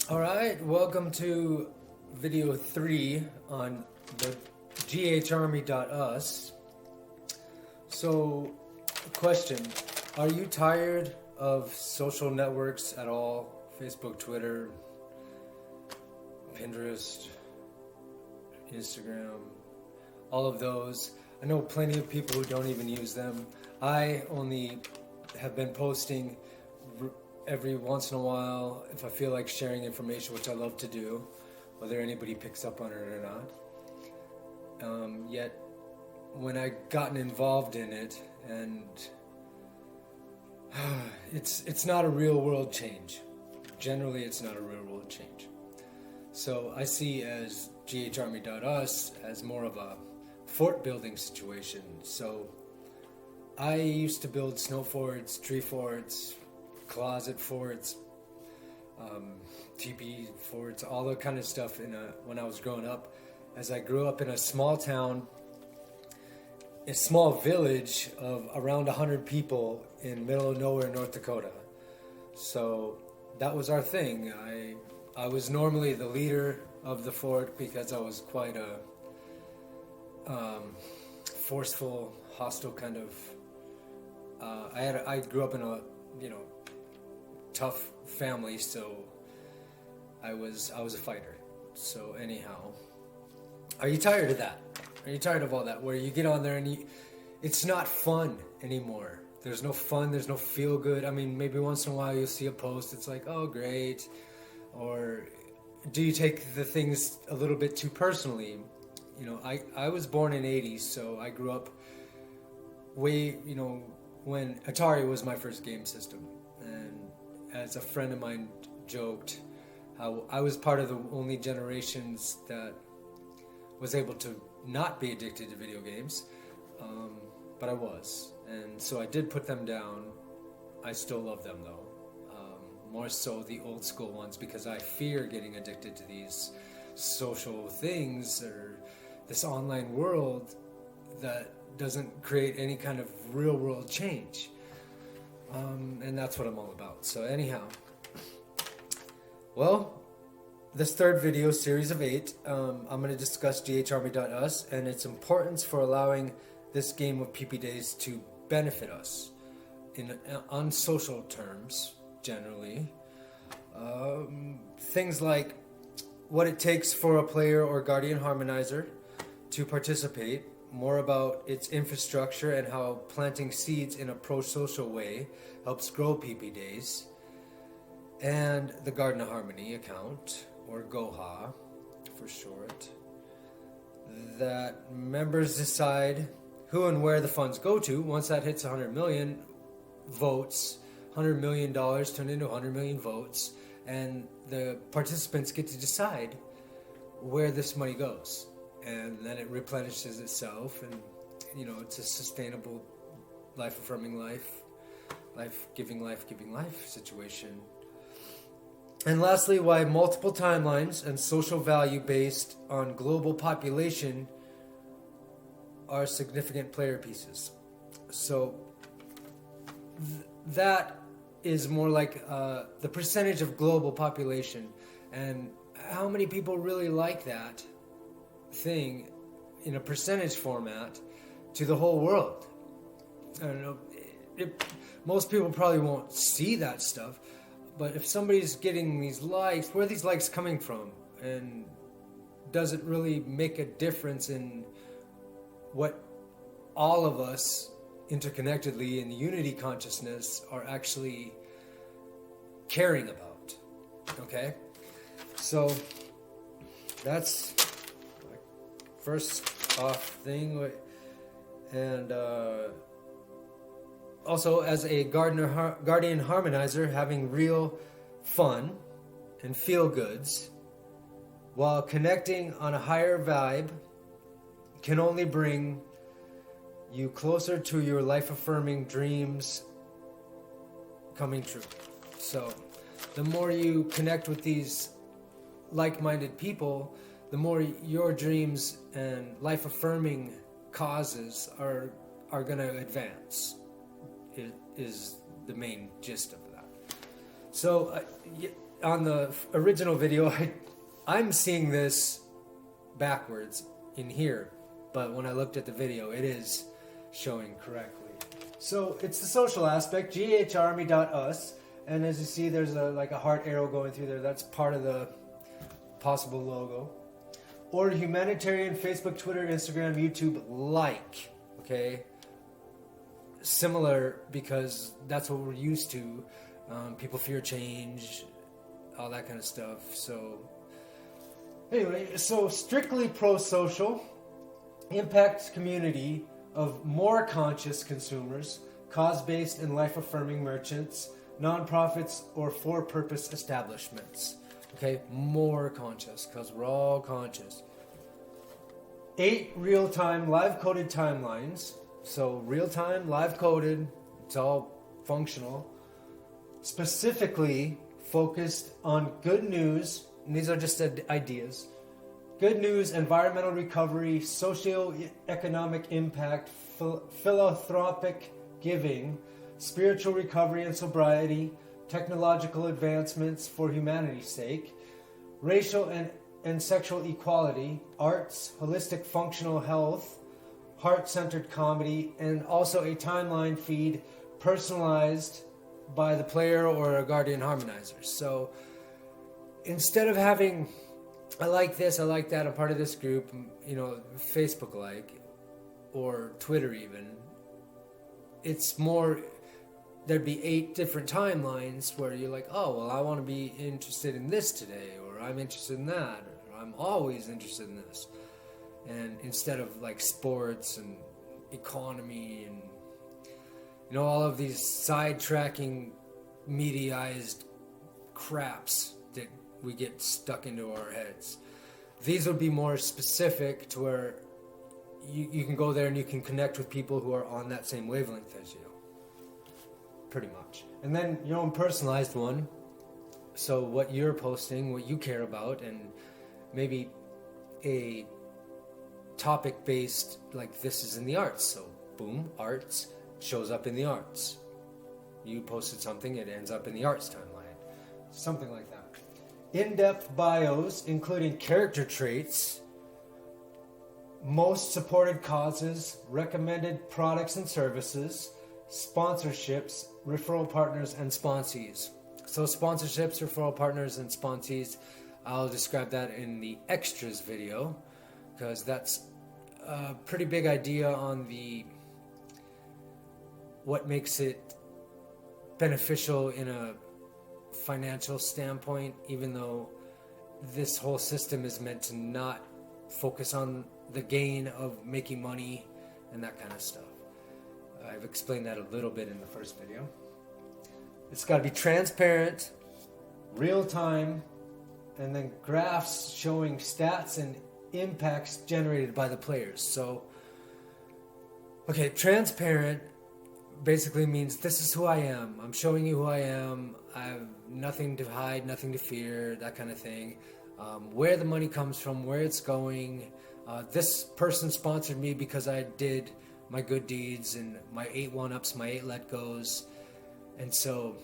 Alright, welcome to video 3 on the GHArmy.us. So, question, are you tired of social networks at all? Facebook, Twitter, Pinterest, Instagram, all of those. I know plenty of people who don't even use them. I only have been posting every once in a while if I feel like sharing information, which I love to do, whether anybody picks up on it or not. Yet when I gotten involved in it, and it's not a real world change. Generally, it's not a real world change. So I see as GHArmy.us as more of a fort building situation. So I used to build snow forts, tree forts, closet forts, TP forts, all that kind of stuff when I was growing up. As I grew up in a small town, a small village of around 100 people in middle of nowhere, North Dakota. So that was our thing. I was normally the leader of the fort because I was quite a forceful, hostile kind of. I grew up in a tough family, so I was a fighter. So anyhow, are you tired of that? Are you tired of all that? Where you get on there and it's not fun anymore. There's no fun. There's no feel good. I mean, maybe once in a while you'll see a post. It's like, oh, great. Or do you take the things a little bit too personally? I was born in '80s, so I grew up when Atari was my first game system. And as a friend of mine joked, how I was part of the only generations that was able to not be addicted to video games, but I was. And so I did put them down. I still love them though. More so the old school ones, because I fear getting addicted to these social things or this online world that doesn't create any kind of real world change. And that's what I'm all about. So anyhow, well, this third video, series of 8, I'm going to discuss GHArmy.us and its importance for allowing this game of PP Days to benefit us on social terms, generally. Things like what it takes for a player or guardian harmonizer to participate, more about its infrastructure and how planting seeds in a pro-social way helps grow PP Days, and the Garden of Harmony account, or GHA for short, that members decide who and where the funds go to. Once that hits 100 million votes, $100 million turned into 100 million votes, and the participants get to decide where this money goes. And then it replenishes itself, and it's a sustainable, life-affirming life-giving life situation. And lastly, why multiple timelines and social value based on global population are significant player pieces. So that is more like the percentage of global population, and how many people really like that thing in a percentage format to the whole world. I don't know, most people probably won't see that stuff, but if somebody's getting these likes, where are these likes coming from? And does it really make a difference in what all of us interconnectedly in the unity consciousness are actually caring about? Okay? So that's first off thing. And also, as a guardian harmonizer, having real fun and feel goods while connecting on a higher vibe can only bring you closer to your life-affirming dreams coming true. So the more you connect with these like-minded people, the more your dreams and life-affirming causes are going to advance. It is the main gist of that. So on the original video, I'm seeing this backwards in here, but when I looked at the video, it is showing correctly. So it's the social aspect, GHArmy.us, and as you see, there's like a heart arrow going through there. That's part of the possible logo. Or humanitarian, Facebook, Twitter, Instagram, YouTube, like, okay? Similar, because that's what we're used to. People fear change, all that kind of stuff. So anyway, so strictly pro-social, impacts community of more conscious consumers, cause-based and life-affirming merchants, non-profits or for-purpose establishments. Okay, more conscious, because we're all conscious. 8 real-time, live-coded timelines. So real-time, live-coded, it's all functional. Specifically focused on good news, and these are just ideas. Good news, environmental recovery, socio-economic impact, philanthropic giving, spiritual recovery and sobriety, technological advancements for humanity's sake, racial and sexual equality, arts, holistic functional health, heart-centered comedy, and also a timeline feed personalized by the player or a guardian harmonizer. So instead of having, I like this, I like that, I'm part of this group, Facebook like, or Twitter even, it's more, there'd be 8 different timelines where you're like, oh, well, I want to be interested in this today, or I'm interested in that, or I'm always interested in this. And instead of like sports and economy and, all of these sidetracking, mediaized craps that we get stuck into our heads. These would be more specific to where you can go there and you can connect with people who are on that same wavelength as you. Pretty much. And then your own personalized one. So what you're posting, what you care about, and maybe a topic-based, like this is in the arts. So boom, arts, shows up in the arts. You posted something, it ends up in the arts timeline. Something like that. In-depth bios, including character traits, most supported causes, recommended products and services, sponsorships, referral partners, and sponsees. So sponsorships, referral partners, and sponsees, I'll describe that in the extras video, because that's a pretty big idea on what makes it beneficial in a financial standpoint, even though this whole system is meant to not focus on the gain of making money and that kind of stuff. I've explained that a little bit in the first video. It's got to be transparent, real time, and then graphs showing stats and impacts generated by the players. So, okay, transparent basically means this is who I am. I'm showing you who I am. I have nothing to hide, nothing to fear, that kind of thing. Where the money comes from, where it's going. This person sponsored me because I did my good deeds and my 8 1-ups, my 8 let-goes. And so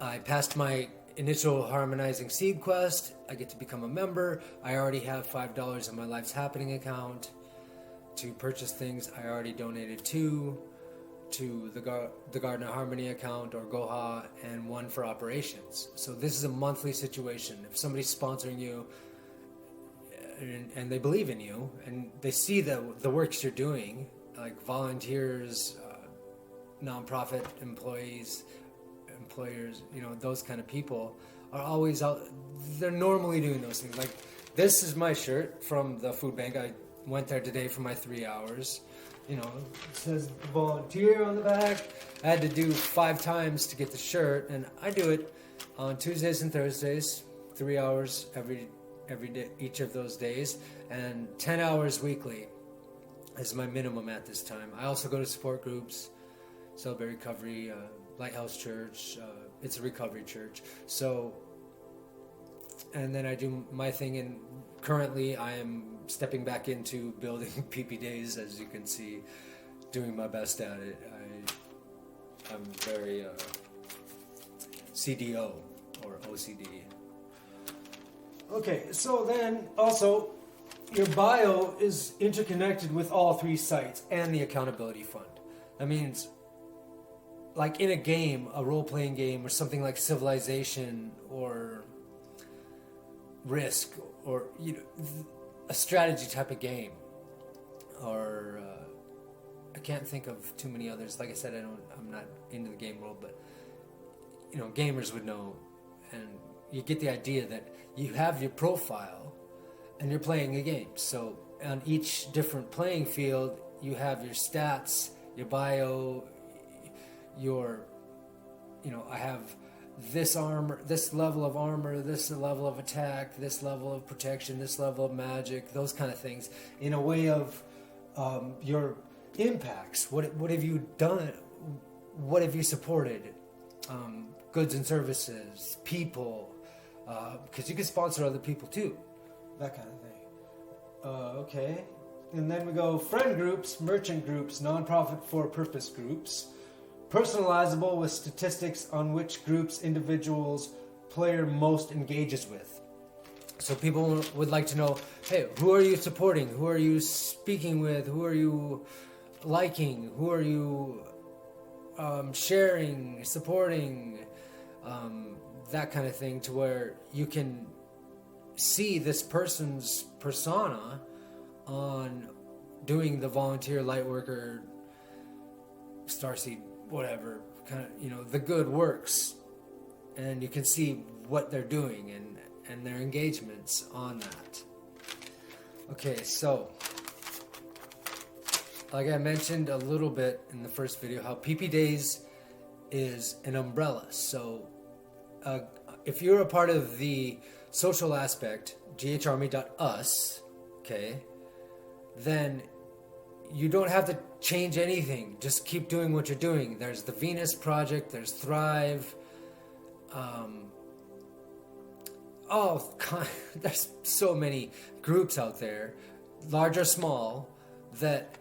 I passed my initial harmonizing seed quest. I get to become a member. I already have $5 in my Life's Happening account to purchase things I already donated to the Garden of Harmony account or GHArmy, and one for operations. So this is a monthly situation. If somebody's sponsoring you and they believe in you and they see the works you're doing, like volunteers, nonprofit employees, employers, those kind of people are always out. They're normally doing those things. Like, this is my shirt from the food bank. I went there today for my 3 hours. It says volunteer on the back. I had to do 5 times to get the shirt, and I do it on Tuesdays and Thursdays, 3 hours every day, each of those days, and 10 hours weekly is my minimum at this time. I also go to support groups, Celebrate Recovery, Lighthouse Church. It's a recovery church. So, and then I do my thing, and currently I am stepping back into building PP Days, as you can see, doing my best at it. I'm very CDO or OCD. Okay, so then also your bio is interconnected with all 3 sites and the accountability fund. That means, like in a game, a role-playing game, or something like Civilization or Risk, or a strategy type of game, or I can't think of too many others. Like I said, I'm not into the game world, but gamers would know, and you get the idea that you have your profile and you're playing a game. So on each different playing field, you have your stats, your bio, I have this armor, this level of armor, this level of attack, this level of protection, this level of magic, those kind of things, in a way of your impacts. What have you done? What have you supported? Goods and services, people, because you can sponsor other people too, that kind of thing. Okay, and then we go friend groups, merchant groups, non-profit for-purpose groups, personalizable with statistics on which groups individuals player most engages with. So people would like to know, hey, who are you supporting? Who are you speaking with? Who are you liking? Who are you sharing, supporting? That kind of thing, to where you can see this person's persona on doing the volunteer, light worker, starseed, whatever, kind of, the good works, and you can see what they're doing and their engagements on that. Okay, so like I mentioned a little bit in the first video, how PP Days is an umbrella. So if you're a part of the social aspect, GHArmy.us, okay, then you don't have to change anything. Just keep doing what you're doing. There's the Venus Project, there's Thrive, there's so many groups out there, large or small, that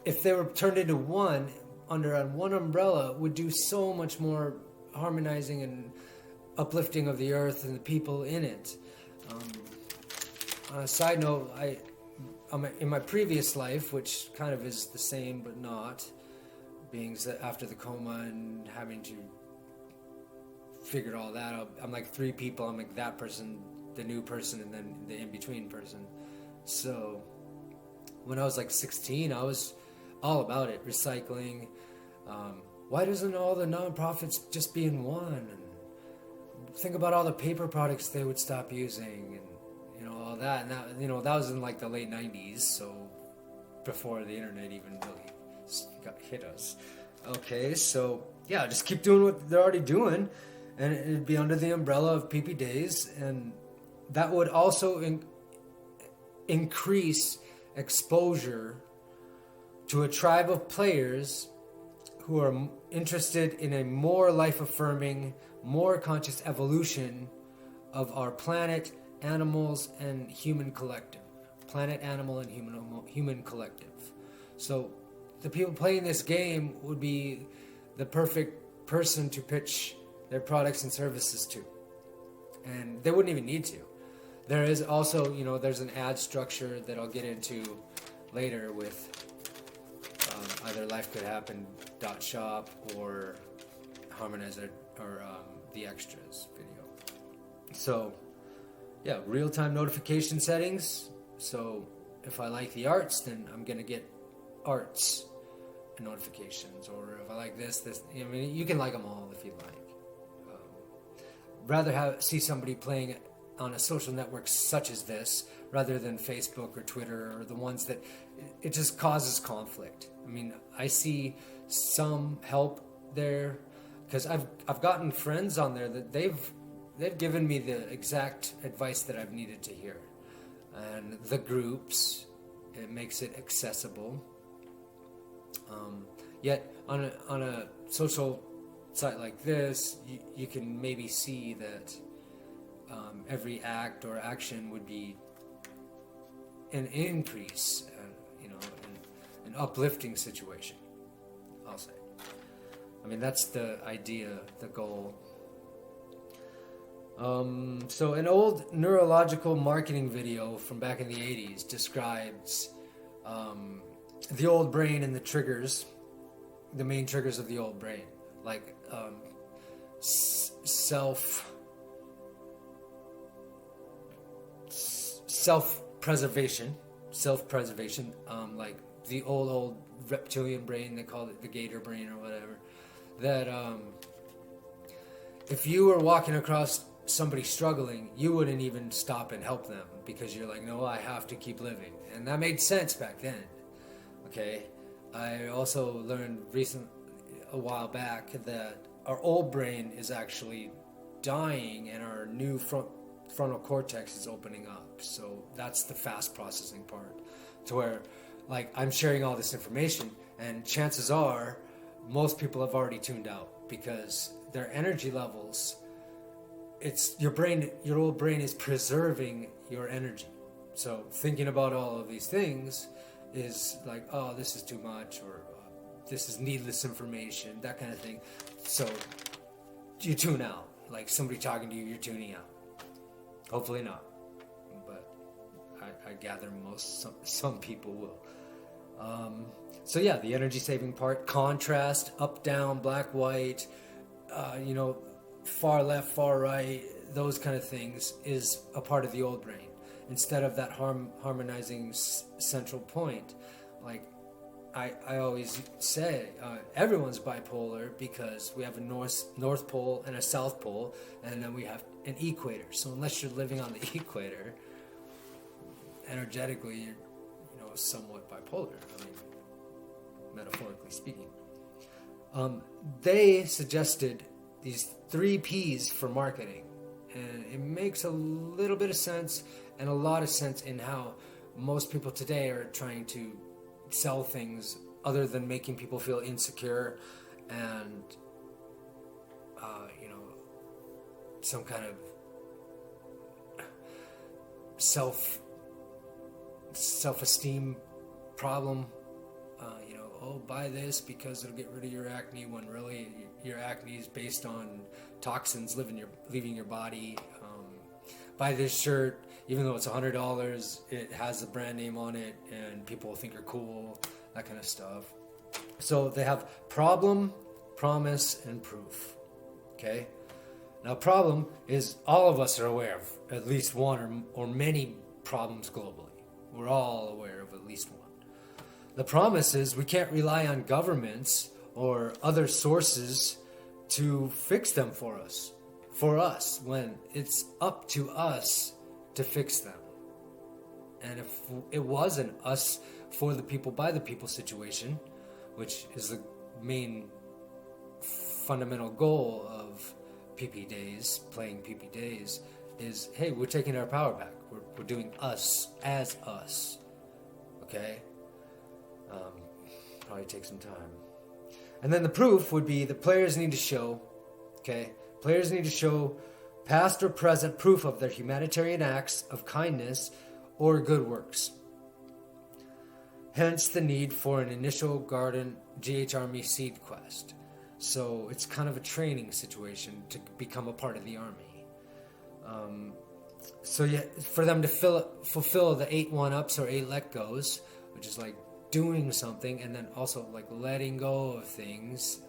if they were turned into one, under one umbrella, would do so much more harmonizing and uplifting of the earth and the people in it. On a side note, in my previous life, which kind of is the same but not, being after the coma and having to figure all that out, I'm like 3 people. I'm like that person, the new person, and then the in-between person. So when I was like 16, I was all about it, recycling. Why doesn't all the nonprofits just be in one? And think about all the paper products they would stop using, and all that. And that, that was in like the late 90s, so before the internet even really hit us. Okay, so yeah, just keep doing what they're already doing, and it'd be under the umbrella of PP Days, and that would also increase exposure to a tribe of players who are interested in a more life-affirming, more conscious evolution of our planet, animals, and human collective. Planet, animal, and human collective. So the people playing this game would be the perfect person to pitch their products and services to. And they wouldn't even need to. There is also, there's an ad structure that I'll get into later with either Life Could Happen .shop or Harmonizer or the extras video. So yeah, real-time notification settings. So if I like the arts, then I'm gonna get arts and notifications. Or if I like this, you can like them all if you like. Rather see somebody playing on a social network such as this rather than Facebook or Twitter, or the ones that it just causes conflict. I mean, I see some help there because I've gotten friends on there that they've given me the exact advice that I've needed to hear. And the groups, it makes it accessible. Yet on a social site like this, you can maybe see that every act or action would be an increase, an uplifting situation, I'll say. mean, that's the idea, the goal. So an old neurological marketing video from back in the 80s describes the old brain and the triggers, the main triggers of the old brain, like self-preservation, like the old reptilian brain, they called it the gator brain or whatever, that if you were walking across somebody struggling, you wouldn't even stop and help them because you're like, no, I have to keep living. And that made sense back then. Okay, I also learned a while back that our old brain is actually dying and our new frontal cortex is opening up. So that's the fast processing part, to where, like, I'm sharing all this information and chances are most people have already tuned out because their energy levels, your old brain is preserving your energy. So thinking about all of these things is like, oh, this is too much, or this is needless information, that kind of thing. So you tune out. Like somebody talking to you, you're tuning out. Hopefully not, but I gather some people will. So yeah, the energy saving part, contrast, up, down, black, white, far left, far right, those kind of things is a part of the old brain. Instead of that harmonizing central point, like I always say, everyone's bipolar because we have a north pole and a south pole, and then we have an equator. So unless you're living on the equator, energetically, you're somewhat bipolar. I mean, metaphorically speaking. They suggested these 3 P's for marketing, and it makes a little bit of sense and a lot of sense in how most people today are trying to sell things other than making people feel insecure and some kind of self-esteem problem. Buy this because it'll get rid of your acne, when really your acne is based on toxins leaving your body. Buy this shirt, even though it's $100, it has the brand name on it and people will think you're cool, that kind of stuff. So they have problem, promise, and proof. Okay? Now, problem is all of us are aware of at least one or many problems globally. We're all aware of at least one. The promise is we can't rely on governments or other sources to fix them for us, when it's up to us to fix them. And if it wasn't us for the people, by the people situation, which is the main fundamental goal of PP Days, playing PP Days, is, hey, we're taking our power back. We're doing us as us. Okay? Probably take some time. And then the proof would be the players need to show, players need to show past or present proof of their humanitarian acts of kindness or good works. Hence the need for an initial garden GHArmy seed quest. So it's kind of a training situation to become a part of the army. For them to fulfill the 8 1-ups or 8 let-goes, which is like doing something and then also like letting go of things.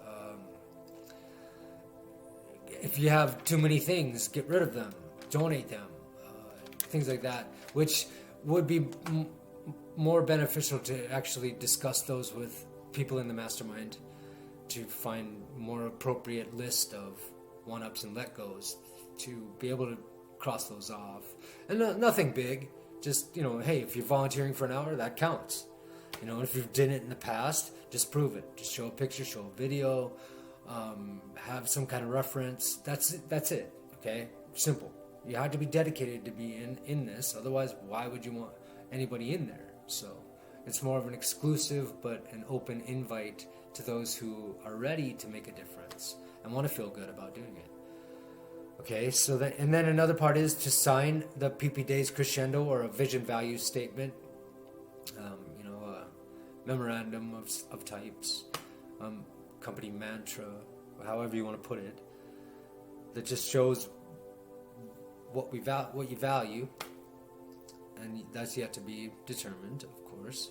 If you have too many things, get rid of them, donate them, things like that, which would be more beneficial to actually discuss those with people in the mastermind to find more appropriate list of 1-ups and let-goes to be able to cross those off. And nothing big, just, hey, if you're volunteering for an hour, that counts. If you've done it in the past, just prove it. Just show a picture, show a video, have some kind of reference. That's it. Okay? Simple. You have to be dedicated to be in this. Otherwise, why would you want anybody in there? So it's more of an exclusive but an open invite to those who are ready to make a difference and want to feel good about doing it. Okay, and then another part is to sign the PP Days crescendo or a vision value statement. Memorandum of types. company mantra, however you want to put it, that just shows what you value, and that's yet to be determined, of course.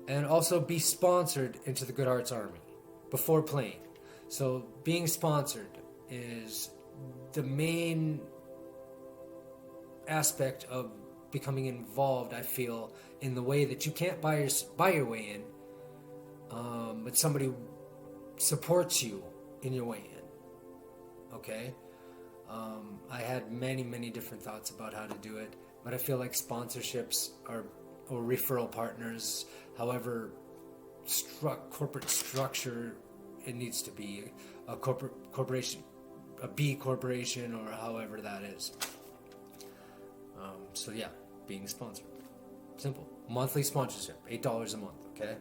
And also be sponsored into the GHArmy before playing. So being sponsored is the main aspect of becoming involved, I feel, in the way that you can't buy your way in, but somebody supports you in your way in. Okay? I had many different thoughts about how to do it, but I feel like sponsorships or referral partners, however corporate structure it needs to be, a corporation, a B corporation, or however that is. So yeah, being sponsored. Simple. Monthly sponsorship, $8 a month, okay?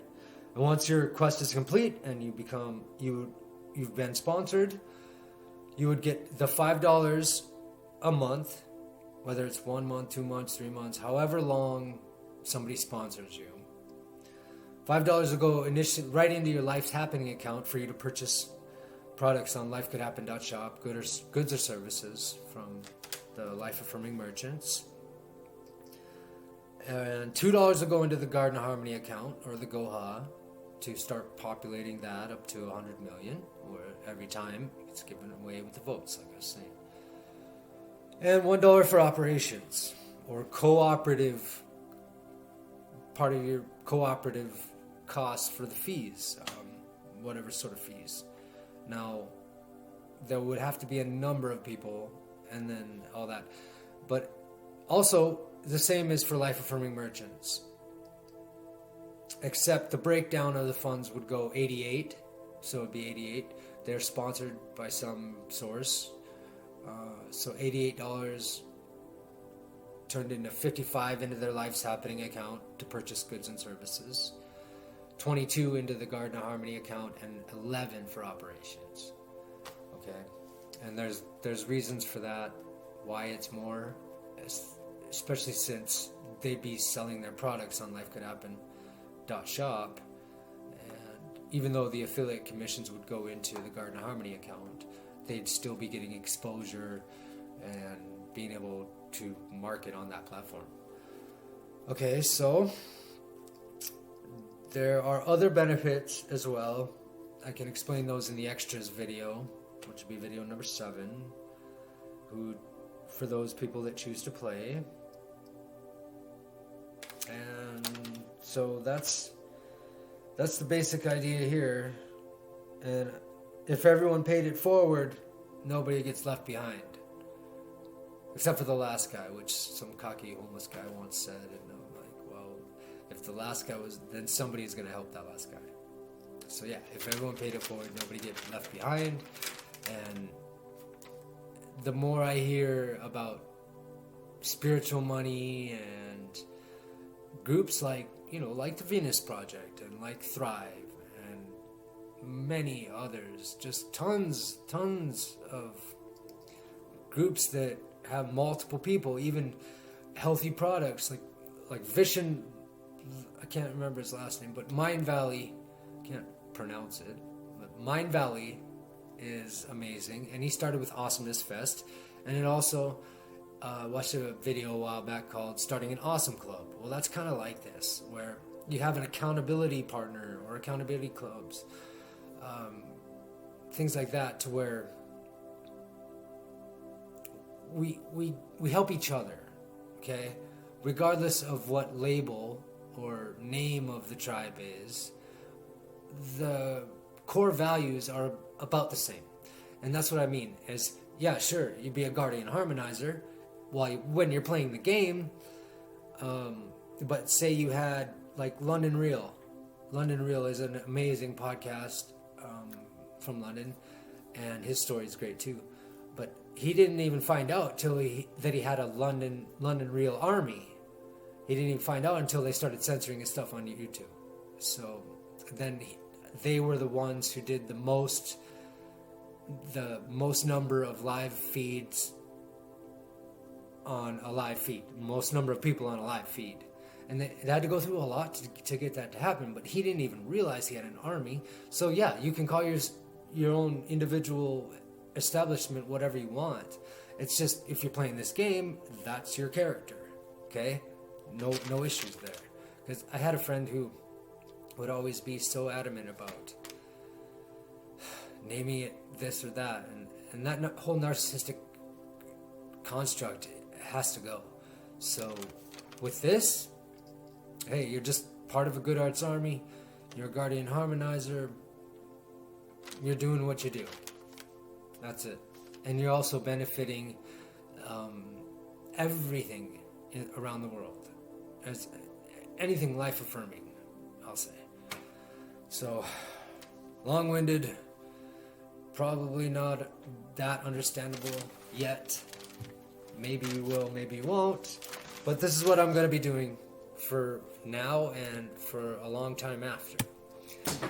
And once your quest is complete and you've been sponsored, you would get the $5 a month, whether it's 1 month, 2 months, 3 months, however long somebody sponsors you. $5 will go initially right into your Life's Happening account for you to purchase products on lifecouldhappen.shop, goods or services from the Life Affirming merchants. And $2 will go into the Garden of Harmony account, or the GHA, to start populating that up to 100 million, or every time it's given away with the votes, like I was saying. And $1 for operations, or cooperative, part of your cooperative costs for the fees, whatever sort of fees. Now, there would have to be a number of people, and then all that. But also, the same is for Life Affirming merchants. Except the breakdown of the funds would go 88, so it would be 88. They're sponsored by some source. So $88 turned into $55 into their Life's Happening account to purchase goods and services. $22 into the Garden of Harmony account, and $11 for operations. Okay, and there's reasons for that, why it's more, especially since they'd be selling their products on lifecouldhappen.shop, and even though the affiliate commissions would go into the Garden of Harmony account, they'd still be getting exposure and being able to market on that platform. Okay, so there are other benefits as well. I can explain those in the extras video, which will be video number 7, for those people that choose to play. And so that's the basic idea here. And if everyone paid it forward, nobody gets left behind. Except for the last guy, which some cocky homeless guy once said. And I'm like, well, if the last guy then somebody's going to help that last guy. So yeah, if everyone paid it forward, nobody gets left behind. And the more I hear about spiritual money and groups like the Venus Project and like Thrive and many others, just tons of groups that have multiple people, even healthy products like Vision, I can't remember his last name, but Mind Valley, can't pronounce it, but Mind Valley is amazing, and he started with Awesomeness Fest, and it also watched a video a while back called Starting an Awesome Club. Well, that's kind of like this, where you have an accountability partner or accountability clubs, things like that, to where we help each other, okay? Regardless of what label or name of the tribe is, the core values are about the same. And that's what I mean, is, yeah, sure, you'd be a guardian harmonizer when you're playing the game, but say you had, like, London Real. London Real is an amazing podcast from London, and his story is great too. But he didn't even find out that he had a London Real army. He didn't even find out until they started censoring his stuff on YouTube. So then they were the ones who did the most number of live feeds on a live feed, most number of people on a live feed. And they had to go through a lot to get that to happen, but he didn't even realize he had an army. So yeah, you can call your own individual establishment whatever you want. It's just, if you're playing this game, that's your character, okay? No issues there. Because I had a friend who would always be so adamant about naming it this or that, and that whole narcissistic construct has to go. So with this, hey, you're just part of a good arts army, you're a guardian harmonizer, you're doing what you do. That's it. And you're also benefiting everything around the world. As anything life-affirming, I'll say. So, long-winded, probably not that understandable yet. Maybe you will, maybe you won't. But this is what I'm going to be doing for now and for a long time after.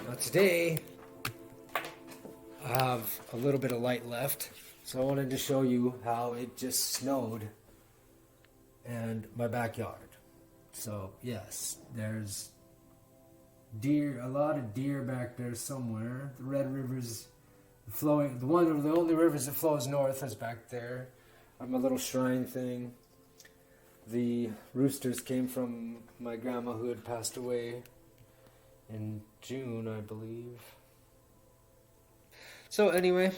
Now today, I have a little bit of light left, so I wanted to show you how it just snowed and my backyard. So yes, there's a lot of deer back there somewhere. The Red River's flowing. The only rivers that flows north is back there. My little shrine thing. The roosters came from my grandma who had passed away in June, I believe. So anyway,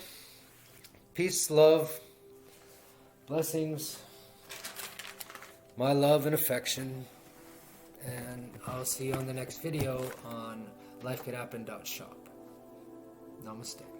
peace, love, blessings, my love and affection, and I'll see you on the next video on lifecouldappen.shop. Namaste.